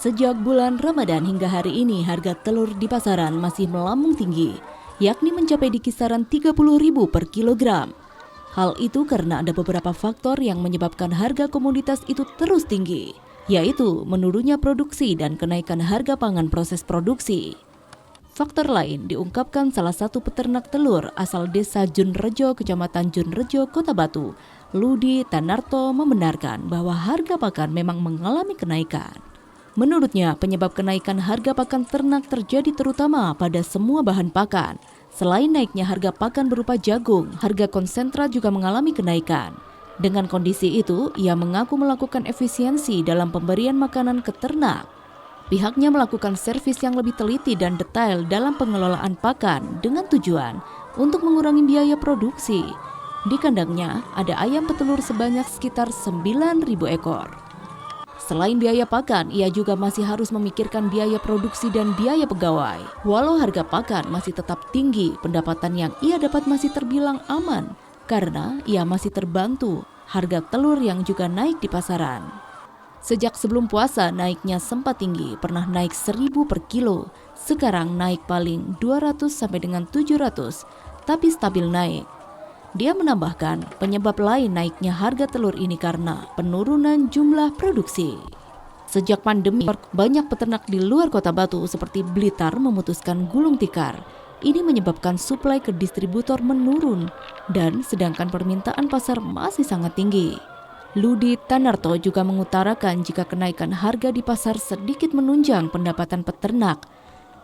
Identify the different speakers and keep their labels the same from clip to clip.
Speaker 1: Sejak bulan Ramadan hingga hari ini, harga telur di pasaran masih melambung tinggi, yakni mencapai di kisaran Rp30.000 per kilogram. Hal itu karena ada beberapa faktor yang menyebabkan harga komoditas itu terus tinggi, yaitu menurunnya produksi dan kenaikan harga pangan proses produksi. Faktor lain diungkapkan salah satu peternak telur asal desa Junrejo, Kecamatan Junrejo, Kota Batu, Ludi Tanarto, membenarkan bahwa harga pakan memang mengalami kenaikan. Menurutnya, penyebab kenaikan harga pakan ternak terjadi terutama pada semua bahan pakan. Selain naiknya harga pakan berupa jagung, harga konsentrat juga mengalami kenaikan. Dengan kondisi itu, ia mengaku melakukan efisiensi dalam pemberian makanan ke ternak. Pihaknya melakukan servis yang lebih teliti dan detail dalam pengelolaan pakan dengan tujuan untuk mengurangi biaya produksi. Di kandangnya ada ayam petelur sebanyak sekitar 9.000 ekor. Selain biaya pakan, ia juga masih harus memikirkan biaya produksi dan biaya pegawai. Walau harga pakan masih tetap tinggi, pendapatan yang ia dapat masih terbilang aman karena ia masih terbantu harga telur yang juga naik di pasaran. Sejak sebelum puasa naiknya sempat tinggi, pernah naik 1.000 per kilo. Sekarang naik paling 200 sampai dengan 700, tapi stabil naik. Dia menambahkan penyebab lain naiknya harga telur ini karena penurunan jumlah produksi. Sejak pandemi, banyak peternak di luar Kota Batu seperti Blitar memutuskan gulung tikar. Ini menyebabkan suplai ke distributor menurun dan sedangkan permintaan pasar masih sangat tinggi. Ludi Tanarto juga mengutarakan jika kenaikan harga di pasar sedikit menunjang pendapatan peternak.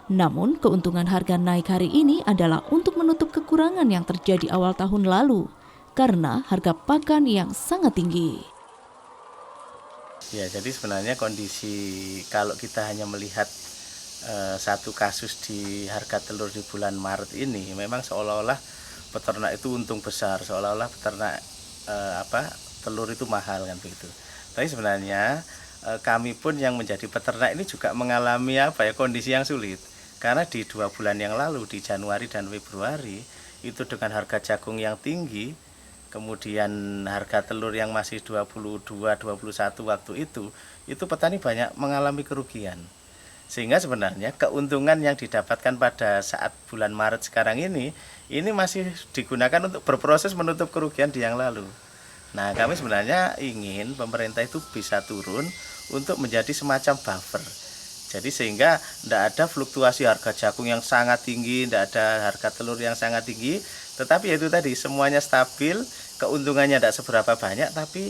Speaker 1: Namun, keuntungan harga naik hari ini adalah untuk menutup kekurangan yang terjadi awal tahun lalu karena harga pakan yang sangat tinggi.
Speaker 2: Ya, jadi sebenarnya kondisi kalau kita hanya melihat satu kasus di harga telur di bulan Maret ini, memang seolah-olah peternak itu untung besar, seolah-olah peternak telur itu mahal kan begitu. Tapi sebenarnya kami pun yang menjadi peternak ini juga mengalami kondisi yang sulit. Karena di 2 bulan yang lalu, di Januari dan Februari, itu dengan harga jagung yang tinggi, kemudian harga telur yang masih 22, 21 waktu itu petani banyak mengalami kerugian. Sehingga sebenarnya keuntungan yang didapatkan pada saat bulan Maret sekarang ini masih digunakan untuk berproses menutup kerugian di yang lalu. Nah, kami sebenarnya ingin pemerintah itu bisa turun untuk menjadi semacam buffer. Jadi sehingga tidak ada fluktuasi harga jagung yang sangat tinggi, tidak ada harga telur yang sangat tinggi, tetapi itu tadi semuanya stabil, keuntungannya tidak seberapa banyak, tapi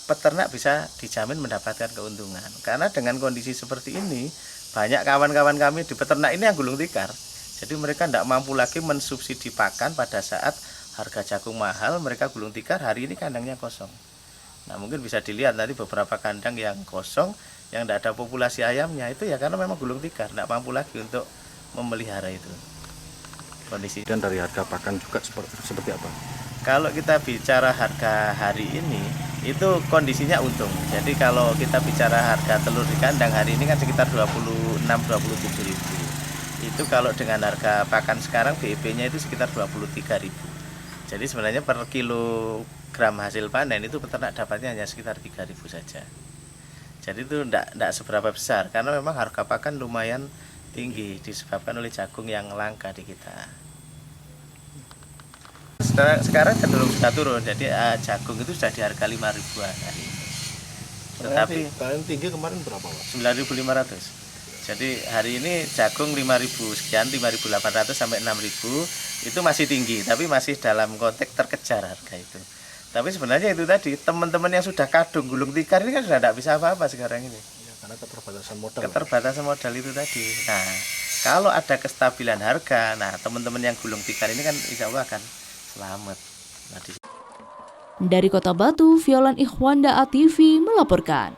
Speaker 2: peternak bisa dijamin mendapatkan keuntungan. Karena dengan kondisi seperti ini, banyak kawan-kawan kami di peternak ini yang gulung tikar. Jadi mereka tidak mampu lagi mensubsidi pakan pada saat harga jagung mahal, mereka gulung tikar, hari ini kandangnya kosong. Nah, mungkin bisa dilihat tadi beberapa kandang yang kosong, yang tidak ada populasi ayamnya itu ya karena memang gulung tikar, tidak mampu lagi untuk memelihara itu kondisi.
Speaker 3: Dan dari harga pakan juga seperti apa?
Speaker 2: Kalau kita bicara harga hari ini itu kondisinya untung. Jadi kalau kita bicara harga telur di kandang hari ini kan sekitar 26-27 ribu. Itu kalau dengan harga pakan sekarang BEP-nya itu sekitar 23 ribu. Jadi sebenarnya per kilogram hasil panen itu peternak dapatnya hanya sekitar 3 ribu saja. Jadi itu tidak seberapa besar karena memang harga pakan lumayan tinggi disebabkan oleh jagung yang langka di kita. Sekarang cenderung sudah turun, jadi jagung itu sudah di harga 5 ribuan hari ini. Tetapi
Speaker 3: paling tinggi kemarin berapa, Pak?
Speaker 2: 9.500. Jadi hari ini jagung 5.000 sekian, 5.800 sampai 6.000 itu masih tinggi, tapi masih dalam konteks terkejar harga itu. Tapi sebenarnya itu tadi, teman-teman yang sudah kadung gulung tikar ini kan sudah tidak bisa apa-apa sekarang ini.
Speaker 3: Ya, karena keterbatasan modal.
Speaker 2: Keterbatasan modal itu tadi. Nah, kalau ada kestabilan harga, nah teman-teman yang gulung tikar ini kan insya Allah akan selamat. Nah,
Speaker 1: Dari Kota Batu, Violan Ikhwanda ATV melaporkan.